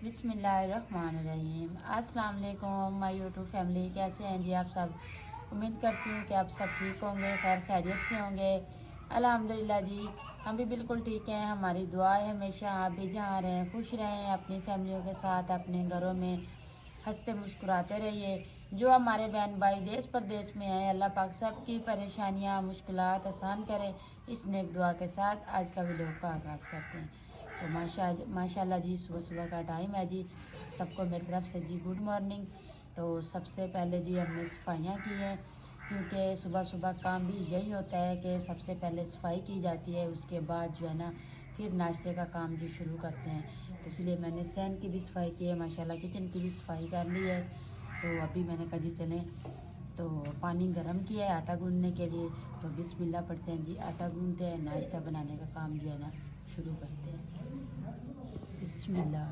बिस्मिल्लाहिर्रहमानिर्रहीम। अस्सलाम वालेकुम माय यूट्यूब फैमिली, कैसे हैं जी आप सब। उम्मीद करती हूँ कि आप सब ठीक होंगे, खैर खैरियत से होंगे। अल्हम्दुलिल्लाह जी, हम भी बिल्कुल ठीक हैं। हमारी दुआ है हमेशा आप भी जहाँ रहें खुश रहें, अपनी फैमिलियों के साथ अपने घरों में हंसते मुस्कुराते रहिए। जो हमारे बहन भाई देश प्रदेश में हैं, अल्लाह पाक सब की परेशानियाँ मुश्किलात आसान करे। इस नेक दुआ के साथ आज का वीडियो का आगाज़ करते हैं। तो माशाल्लाह जी, सुबह सुबह का टाइम है जी। सबको मेरी तरफ से जी गुड मॉर्निंग। तो सबसे पहले जी हमने सफाइयाँ की हैं, क्योंकि सुबह सुबह काम भी यही होता है कि सबसे पहले सफाई की जाती है, उसके बाद जो है ना फिर नाश्ते का काम जो शुरू करते हैं। तो इसलिए मैंने सहन की भी सफाई की है, माशाल्लाह किचन की भी सफाई कर ली है। तो अभी मैंने कहा जी चलें, तो पानी गर्म किया है आटा गूंदने के लिए। तो बिस्मिल्लाह पढ़ते हैं जी, आटा गूंदते हैं, नाश्ता बनाने का काम जो है ना शुरू करते हैं। बिस्मिल्लाह।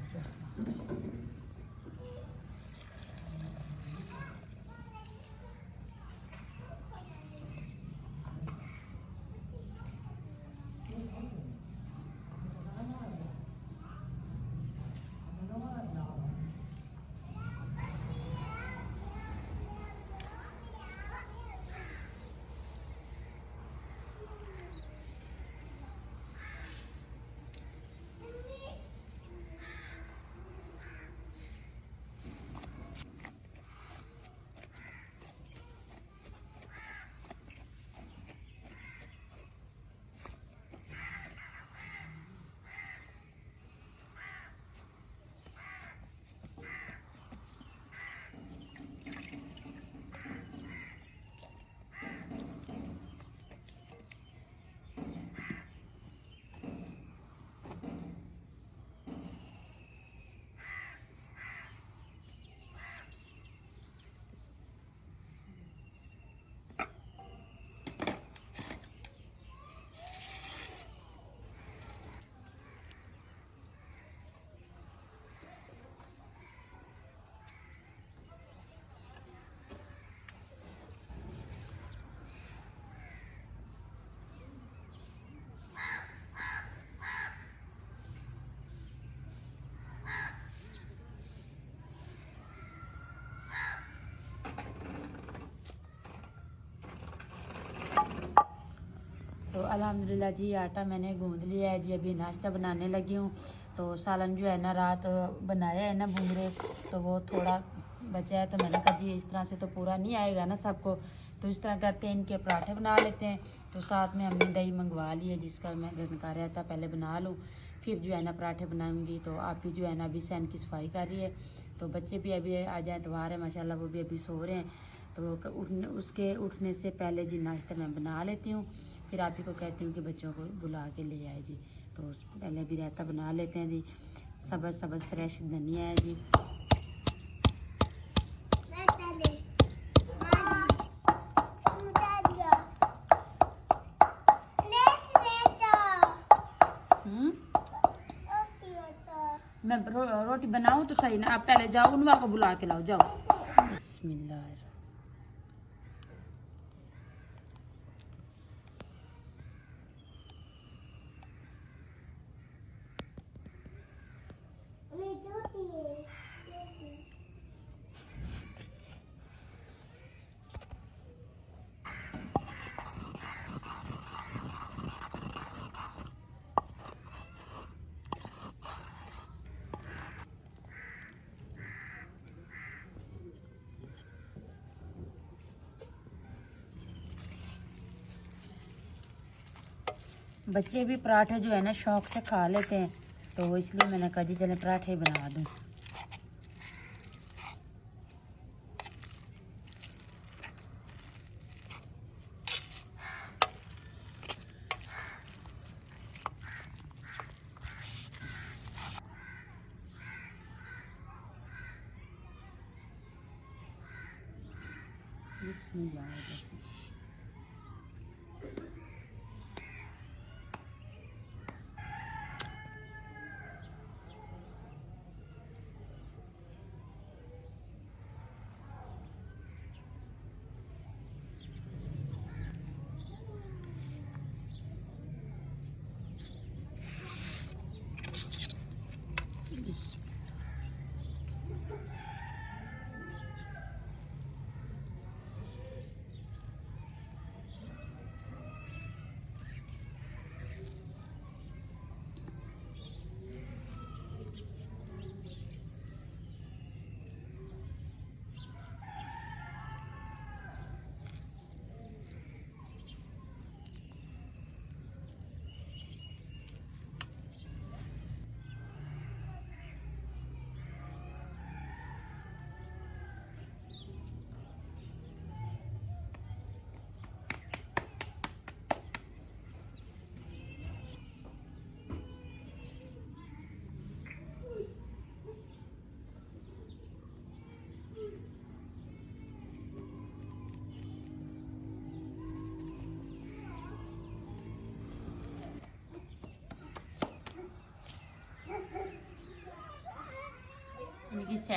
तो अल्हम्दुलिल्लाह जी, आटा मैंने गूंद लिया है जी। अभी नाश्ता बनाने लगी हूँ। तो सालन जो है ना रात बनाया है ना भुंगरे, तो वो थोड़ा बचा है। तो मैंने कहा जी इस तरह से तो पूरा नहीं आएगा ना सबको, तो इस तरह करते हैं, इनके पराठे बना लेते हैं। तो साथ में हमने दही मंगवा ली है, जिसका मैं का रहता पहले बना लूँ, फिर जो है ना पराठे बनाऊँगी। तो आप भी जो है ना अभी सहन की सफाई कर रही है। तो बच्चे भी अभी आ जाए एतवार है माशाल्लाह, वो भी अभी सो रहे हैं। तो उसके उठने से पहले जी नाश्ता मैं बना लेती हूँ, फिर आप ही को कहती हूँ कि बच्चों को बुला के ले आए जी। तो पहले भी रायता बना लेते हैं जी। सब्ज़ सब्ज़ फ्रेश धनिया है जी। मैं रोटी बनाऊँ तो सही ना, आप पहले जाओ उनवा को बुला के लाओ, जाओ। बिस्मिल्लाह। बच्चे भी पराठे जो है ना शौक से खा लेते हैं, तो इसलिए मैंने कहा जी चले पराठे बना दूँ। बिस्मिल्लाह।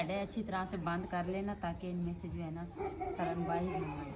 हेड है अच्छी तरह से बंद कर लेना ताकि इनमें से जो है ना सड़न बाहर ना आए।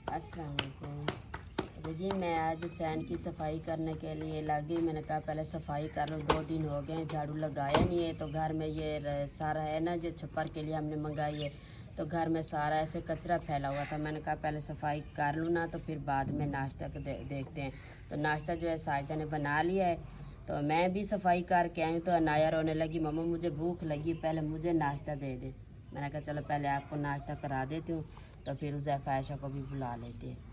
अस्सलाम वालेकुम। अच्छा जी, मैं आज सैन की सफाई करने के लिए लगी। मैंने कहा पहले सफाई कर लो, 2 दिन हो गए झाड़ू लगाया नहीं है। तो घर में ये सारा है ना जो छप्पर के लिए हमने मंगाई है, तो घर में सारा ऐसे कचरा फैला हुआ था। मैंने कहा पहले सफाई कर लूँ ना, तो फिर बाद में नाश्ता देखते हैं। तो नाश्ता जो है साजिदा ने बना लिया है, तो मैं भी सफाई करके आई हूँ। तो अनाया रोने लगी, मम्मा मुझे भूख लगी, पहले मुझे नाश्ता दे दे। मैंने कहा चलो पहले आपको नाश्ता करा देती हूँ, तो फिर उसे फ़ायशा को भी बुला लेते हैं।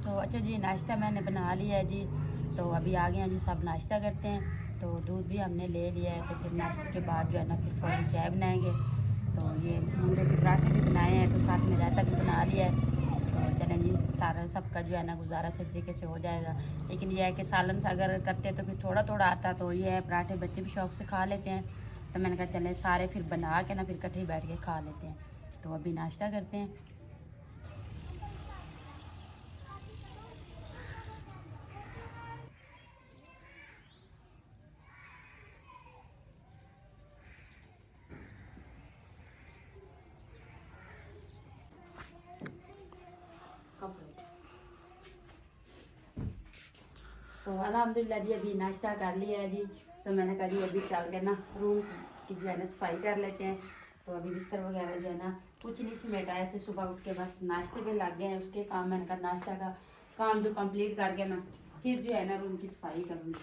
तो अच्छा जी, नाश्ता मैंने बना लिया है जी। तो अभी आ गए हैं जी, सब नाश्ता करते हैं। तो दूध भी हमने ले लिया है, तो फिर नाश्ते के बाद जो है ना फिर फ़ौरन चाय बनाएंगे। तो ये मुंडे के पराठे भी बनाए हैं, तो साथ में रायता भी बना लिया है। तो चलें जी, सारा सबका जो है ना गुजारा सही तरीके से हो जाएगा। लेकिन यह है कि सालन से अगर करते तो फिर थोड़ा थोड़ा आता, तो ये है पराठे बच्चे भी शौक़ से खा लेते हैं। तो मैंने कहा चलें सारे फिर बना के ना फिर इकट्ठे बैठ के खा लेते हैं। तो अभी नाश्ता करते हैं। तो अल्हम्दुलिल्लाह जी अभी नाश्ता कर लिया है जी। तो मैंने कहा जी अभी चल के ना रूम की जो है ना सफाई कर लेते हैं। तो अभी बिस्तर वगैरह जो है ना कुछ नहीं समेटा, ऐसे सुबह उठ के बस नाश्ते पे लग गए हैं। उसके काम मैंने कहा नाश्ता का काम जो कंप्लीट करके ना फिर जो है ना रूम की सफाई करूँगी।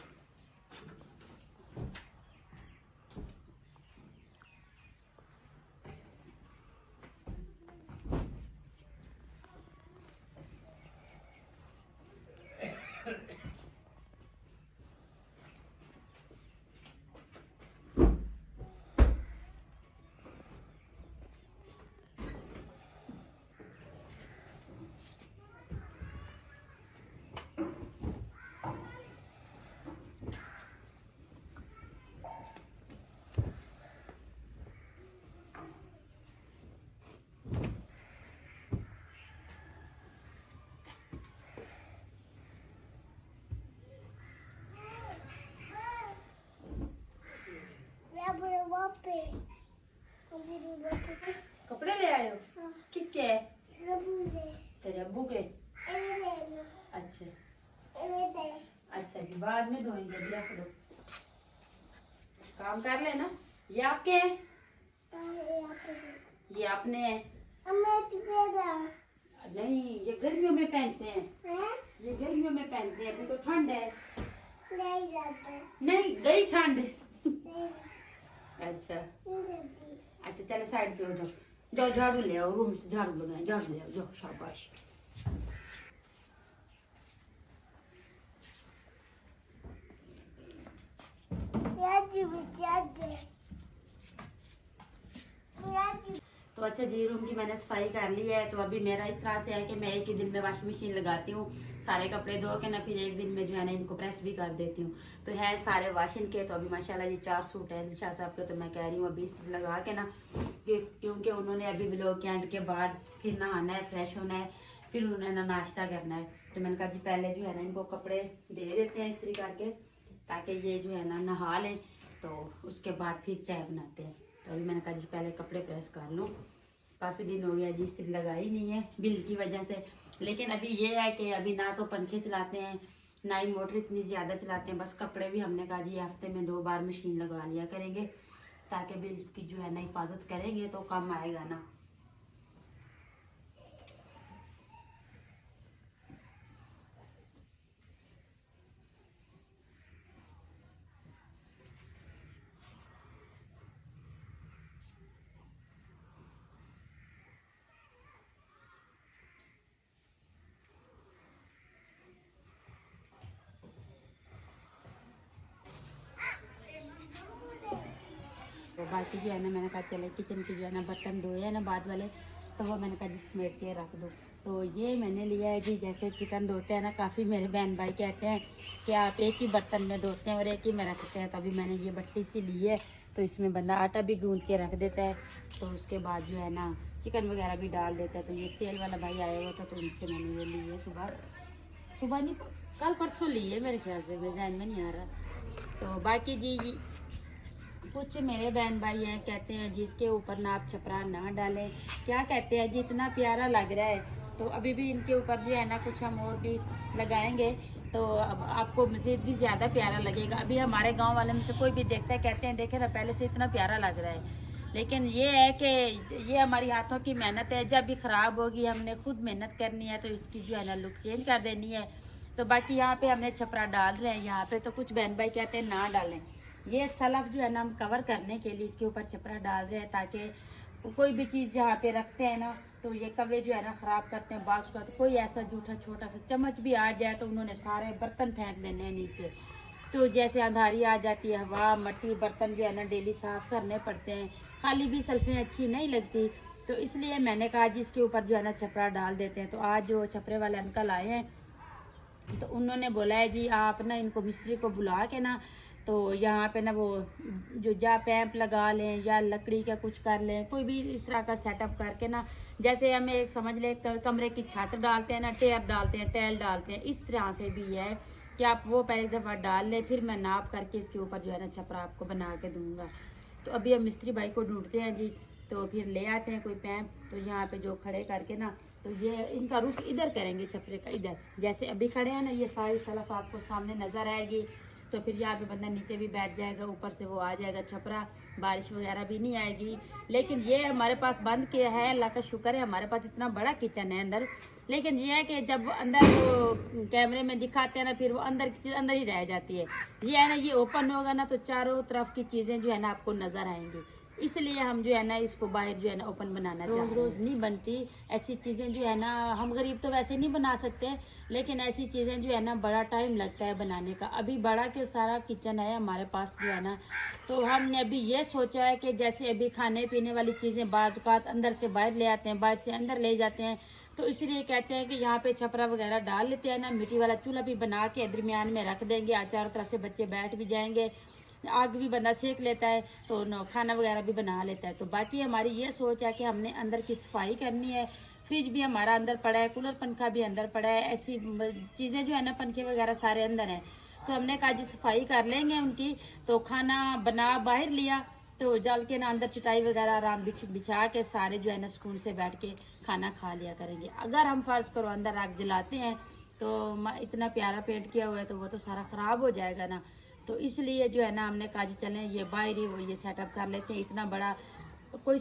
कपड़े ले आए हो? किसके? तेरे अब्बू के? अच्छा अच्छा जी, बाद में धोएंगे। अभी रख दो, काम कर लेना। ये आपके हैं? ये अपने हैं? नहीं, ये गर्मियों में पहनते हैं। ये गर्मियों में पहनते हैं, अभी तो ठंड है। नहीं गई ठंड। अच्छा अच्छा, चलो साइड पे हो जाओ। जाओ झाड़ू ले आओ, रूम से झाड़ू लगाए, झाड़ू ले आओ, जाओ शाबाश। तो अच्छा जी, रूम की मैंने सफाई कर ली है। तो अभी मेरा इस तरह से है कि मैं एक ही दिन में वॉशिंग मशीन लगाती हूँ, सारे कपड़े धो के ना फिर एक दिन में जो है ना इनको प्रेस भी कर देती हूँ। तो है सारे वॉशिंग के। तो अभी माशाल्लाह ये 4 सूट है दिलशाद साहब के। तो मैं कह रही हूँ अभी इस्त्री लगा के ना, क्योंकि उन्होंने अभी व्लॉग के एंड के बाद फिर नहाना है, फ्रेश होना है, फिर उन्होंने ना नाश्ता करना है। तो मैंने कहा जी पहले जो है ना इनको कपड़े दे देते हैं इस्त्री करके, ताकि ये जो है ना नहा लें, तो उसके बाद फिर चाय बनाते हैं। तो अभी मैंने कहा जी पहले कपड़े प्रेस कर लूँ। काफ़ी दिन हो गया जी इस्त्री लगाई नहीं है बिल की वजह से। लेकिन अभी ये है कि अभी ना तो पंखे चलाते हैं, ना ही मोटर इतनी ज़्यादा चलाते हैं। बस कपड़े भी हमने कहा जी हफ्ते में 2 बार मशीन लगा लिया करेंगे, ताकि बिल की जो है ना हिफाजत करेंगे तो कम आएगा ना। तो बाकी जो है ना मैंने कहा चले किचन के जो है ना बर्तन धोए हैं ना बाद वाले, तो वो मैंने कहा जी समेट के रख दो। तो ये मैंने लिया है जी, जैसे चिकन धोते हैं ना, काफ़ी मेरे बहन भाई कहते हैं कि आप एक ही बर्तन में धोते हैं और एक ही में रखते हैं। तो अभी मैंने ये बट्टी सी ली है, तो इसमें बंदा आटा भी गूँध के रख देता है, तो उसके बाद जो है ना चिकन वगैरह भी डाल देता है। तो ये सेल वाला भाई आया हुआ था, तो उनसे मैंने ये ली है। सुबह नहीं, कल परसों ली है मेरे ख्याल से, मेरे जहन में नहीं आ रहा। तो बाकी जी कुछ मेरे बहन भाई हैं कहते हैं जी इसके ऊपर ना आप छपरा ना डालें, क्या कहते हैं जी इतना प्यारा लग रहा है। तो अभी भी इनके ऊपर जो है ना कुछ हम और भी लगाएंगे, तो अब आपको मज़ीद भी ज़्यादा प्यारा लगेगा। अभी हमारे गांव वाले में से कोई भी देखता है कहते हैं देखे ना पहले से इतना प्यारा लग रहा है। लेकिन ये है कि ये हमारी हाथों की मेहनत है, जब भी ख़राब होगी हमने खुद मेहनत करनी है, तो इसकी जो है ना लुक चेंज कर देनी है। तो बाकी यहाँ पे हमने छपरा डाल रहे हैं यहाँ पे, तो कुछ बहन भाई कहते हैं ना डालें। ये सलफ जो है ना हम कवर करने के लिए इसके ऊपर छपरा डाल रहे हैं, ताकि कोई भी चीज़ जहाँ पे रखते हैं ना, तो ये कवे जो है ना ख़राब करते हैं बास का। तो कोई ऐसा जूठा छोटा सा चम्मच भी आ जाए तो उन्होंने सारे बर्तन फेंक देने हैं नीचे। तो जैसे अंधारी आ जाती है, हवा मट्टी, बर्तन जो है ना डेली साफ़ करने पड़ते हैं, खाली भी सल्फें अच्छी नहीं लगती। तो इसलिए मैंने कहा जी इसके ऊपर जो है ना छपरा डाल देते हैं। तो आज जो छपरे वाले अंकल आए हैं, तो उन्होंने बोला है जी आप ना इनको मिस्त्री को बुला के ना, तो यहाँ पे ना वो जो जा पैंप लगा लें या लकड़ी का कुछ कर लें, कोई भी इस तरह का सेटअप करके ना, जैसे हमें एक समझ ले कमरे की छत डालते हैं ना, टेप डालते हैं, टैल डालते हैं, इस तरह से भी है कि आप वो पहले दफ़ा डाल लें, फिर मैं नाप करके इसके ऊपर जो है ना छपरा आपको बना के दूँगा। तो अभी हम मिस्त्री भाई को ढूंढते हैं जी, तो फिर ले आते हैं कोई पैंप। तो यहाँ पे जो खड़े करके ना, तो ये इनका रुख इधर करेंगे छपरे का, इधर जैसे अभी खड़े हैं ना, ये सारी सलफ आपको सामने नज़र आएगी। तो फिर यहाँ पे बंदा नीचे भी बैठ जाएगा, ऊपर से वो आ जाएगा छपरा, बारिश वगैरह भी नहीं आएगी। लेकिन ये हमारे पास बंद किया है, अल्लाह का शुक्र है, हमारे पास इतना बड़ा किचन है अंदर। लेकिन ये है कि जब अंदर वो कैमरे में दिखाते हैं ना, फिर वो अंदर की चीज़ अंदर ही रह जाती है। ये है ना, ये ओपन होगा ना तो चारों तरफ की चीज़ें जो है ना आपको नज़र आएंगी, इसलिए हम जो है ना इसको बाहर जो है ना ओपन बनाना चाहते हैं। रोज़ रोज़ नहीं बनती ऐसी चीज़ें जो है ना, हम गरीब तो वैसे नहीं बना सकते, लेकिन ऐसी चीज़ें जो है ना बड़ा टाइम लगता है बनाने का। अभी बड़ा के सारा किचन है हमारे पास जो है ना, तो हमने अभी ये सोचा है कि जैसे अभी खाने पीने वाली चीज़ें बाज़ अंदर से बाहर ले आते हैं, बाहर से अंदर ले जाते हैं, तो इसलिए कहते हैं कि यहाँ पे छपरा वगैरह डाल लेते हैं ना, मिट्टी वाला चूल्हा भी बना के दरमियान में रख देंगे, चारों तरफ से बच्चे बैठ भी जाएंगे, आग भी बंदा सेक लेता है, तो खाना वगैरह भी बना लेता है। तो बाकी हमारी ये सोच है कि हमने अंदर की सफाई करनी है। फ्रिज भी हमारा अंदर पड़ा है, कूलर पंखा भी अंदर पड़ा है, ऐसी चीज़ें जो है ना, पंखे वगैरह सारे अंदर हैं। तो हमने कहा जी सफाई कर लेंगे उनकी, तो खाना बना बाहर लिया, तो जल के ना अंदर चटाई वगैरह आराम बिछा के सारे जो है ना सुकून से बैठ के खाना खा लिया करेंगे। अगर हम फर्ज करो अंदर आग जलाते हैं तो इतना प्यारा पेंट किया हुआ है तो वो तो सारा ख़राब हो जाएगा ना, तो इसलिए जो है ना हमने कहा जी चलें ये बाहर ही वो ये सेटअप कर लेते हैं। इतना बड़ा कोई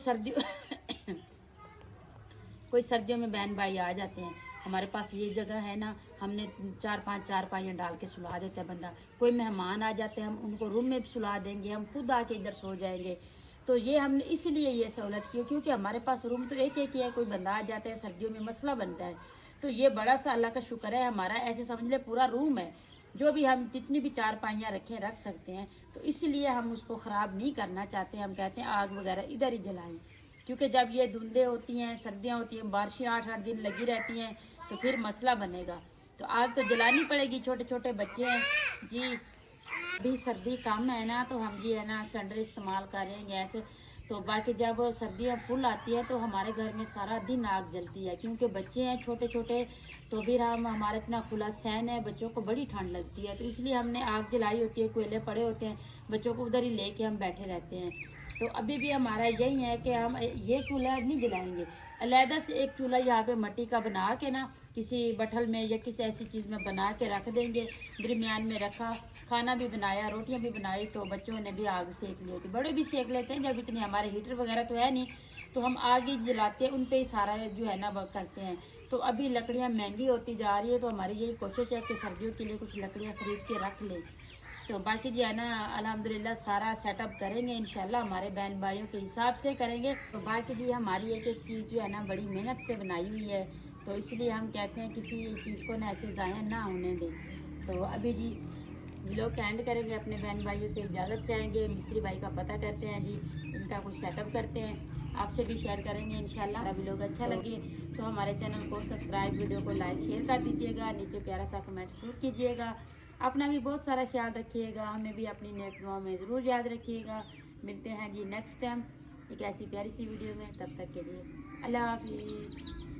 सर्दियों में बहन भाई आ जाते हैं, हमारे पास ये जगह है ना, हमने 4-5 चारपाइयाँ डाल के सुला देते हैं बंदा। कोई मेहमान आ जाते हैं हम उनको रूम में भी सुला देंगे, हम खुद आके इधर सो जाएंगे। तो ये हमने इसलिए ये सहूलत की क्योंकि हमारे पास रूम तो एक एक ही है, कोई बंदा आ जाता है सर्दियों में मसला बनता है। तो ये बड़ा सा अल्लाह का शुक्र है हमारा, ऐसे समझ ले पूरा रूम है, जो भी हम जितनी भी चारपाइयाँ रख सकते हैं। तो इसलिए हम उसको ख़राब नहीं करना चाहते, हम कहते हैं आग वगैरह इधर ही जलाएं, क्योंकि जब ये धुंधे होती हैं, सर्दियाँ होती हैं, बारिशें 8-8 दिन लगी रहती हैं, तो फिर मसला बनेगा। तो आग तो जलानी पड़ेगी, छोटे छोटे बच्चे हैं जी। अभी सर्दी कम है ना, तो हम जी है ना सिलेंडर इस्तेमाल कर रहे हैं, गैस। तो बाकी जब सर्दियाँ फुल आती है तो हमारे घर में सारा दिन आग जलती है, क्योंकि बच्चे हैं छोटे छोटे, तो फिर हमारा इतना खुला सहन है, बच्चों को बड़ी ठंड लगती है, तो इसलिए हमने आग जलाई होती है, कोयले पड़े होते हैं, बच्चों को उधर ही लेके हम बैठे रहते हैं। तो अभी भी हमारा यही है कि हम ये चूल्हा नहीं जलाएंगे, अलहदा से एक चूल्हा यहाँ पे मिट्टी का बना के ना किसी बठल में या किसी ऐसी चीज़ में बना के रख देंगे, दरमियान में रखा, खाना भी बनाया, रोटियां भी बनाई, तो बच्चों ने भी आग सेक ली होती, बड़े भी सेक लेते हैं। जब इतने हमारे हीटर वगैरह तो है नहीं, तो हम आग ही जलाते हैं, उन पर ही सारा जो है ना वर्क करते हैं। तो अभी लकड़ियाँ महंगी होती जा रही है, तो हमारी यही कोशिश है कि सर्दियों के लिए कुछ लकड़ियाँ ख़रीद के रख लें। तो बाकी जो है ना अल्हम्दुलिल्लाह सारा सेटअप करेंगे इंशाल्लाह, हमारे बहन भाइयों के हिसाब से करेंगे। तो बाकी जी हमारी एक एक चीज़ जो है ना बड़ी मेहनत से बनाई हुई है, तो इसलिए हम कहते हैं किसी चीज़ को ना ऐसे ज़ाया ना होने दें। तो अभी जी लोग कैंड करेंगे, अपने बहन भाइयों से इजाज़त चाहेंगे, मिस्त्री भाई का पता करते हैं जी, इनका कुछ सेटअप करते हैं, आपसे भी शेयर करेंगे इंशाल्लाह। अभी लोग अच्छा लगे तो हमारे चैनल को सब्सक्राइब, वीडियो को लाइक शेयर कर दीजिएगा, नीचे प्यारा सा कमेंट ज़रूर कीजिएगा। अपना भी बहुत सारा ख्याल रखिएगा, हमें भी अपनी नेक दुआ में ज़रूर याद रखिएगा। मिलते हैं जी नेक्स्ट टाइम एक ऐसी प्यारी सी वीडियो में, तब तक के लिए अल्लाह हाफिज़।